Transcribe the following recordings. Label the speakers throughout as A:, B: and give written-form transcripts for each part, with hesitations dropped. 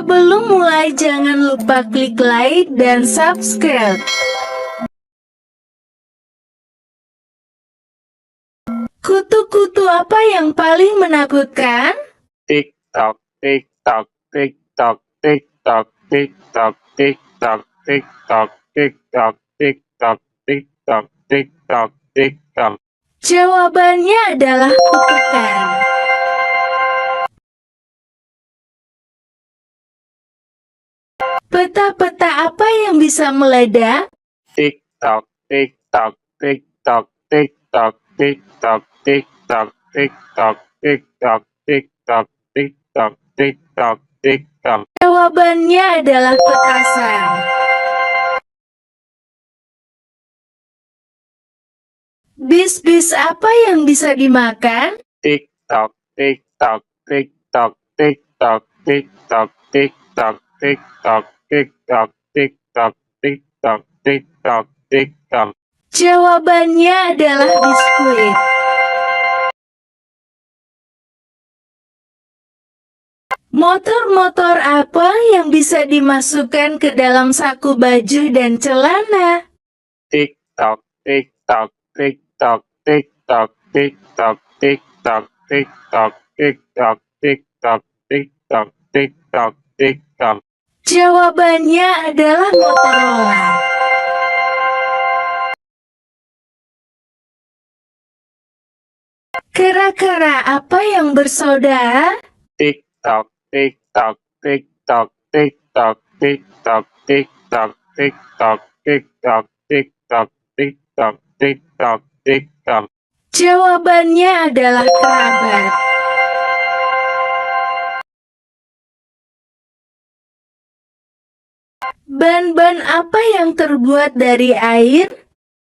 A: Sebelum mulai jangan lupa klik like dan subscribe. Kutu-kutu apa yang paling menakutkan?
B: Tik tok, tik tok, tik tok, tik tok, tik tok, tik tok, tik tok, tik tok, tik tok, tik tok, tik tok, tik tok.
A: Jawabannya adalah kutukan. Peta-peta apa yang bisa meledak?
B: Tik tok, tik tok, tik tok, tik tok, tik tok, tik tok, tik tok, tik tok, tik tok, tik tok, tik tok, tik tok.
A: Jawabannya adalah petasan. Bis-bis apa yang bisa dimakan?
B: Tik tok, tik tok, tik tok, tik tok, tik tok, tik tok, tik tok, tik tok, tik tok, tik tok, tik tok, tik tok.
A: Jawabannya adalah biskuit. Motor-motor apa yang bisa dimasukkan ke dalam saku baju dan celana?
B: Tik tok, tik tok, tik tok, tik tok, tik tok, tik tok, tik tok, tik tok, tik tok, tik tok, tik tok, tik tok.
A: Jawabannya adalah Motorola. Kera-kera apa yang bersaudara?
B: Tik tok, tik tok, tik tok, tik tok, tik tok, tik tok, tik tok, tik tok, tik tok, tik tok, tik tok, tik tok.
A: Jawabannya adalah kerabat. Ban-ban apa yang terbuat dari air?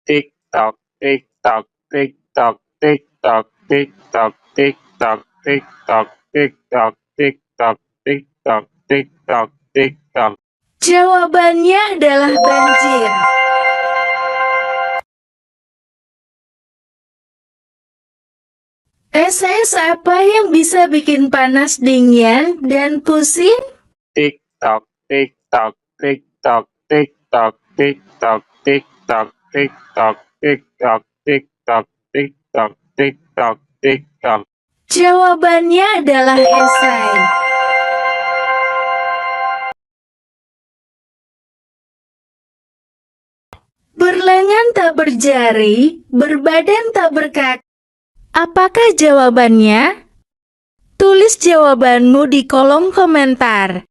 B: Tik tok, tik tok, tik tok, tik tok, tik tok, tik tok, tik tok, tik tok, tik tok, tik tok, tik tok, tik tok.
A: Jawabannya adalah banjir. Es apa yang bisa bikin panas dingin dan pusing?
B: Tik tok, tik tok, tik tok, tik tok, tik tok, tik tok, tik tok, tik tok, tik tok, tik tok, tik tok, tik tok.
A: Jawabannya adalah esai. Berlengan tak berjari, berbadan tak berkaki. Apakah jawabannya? Tulis jawabanmu di kolom komentar.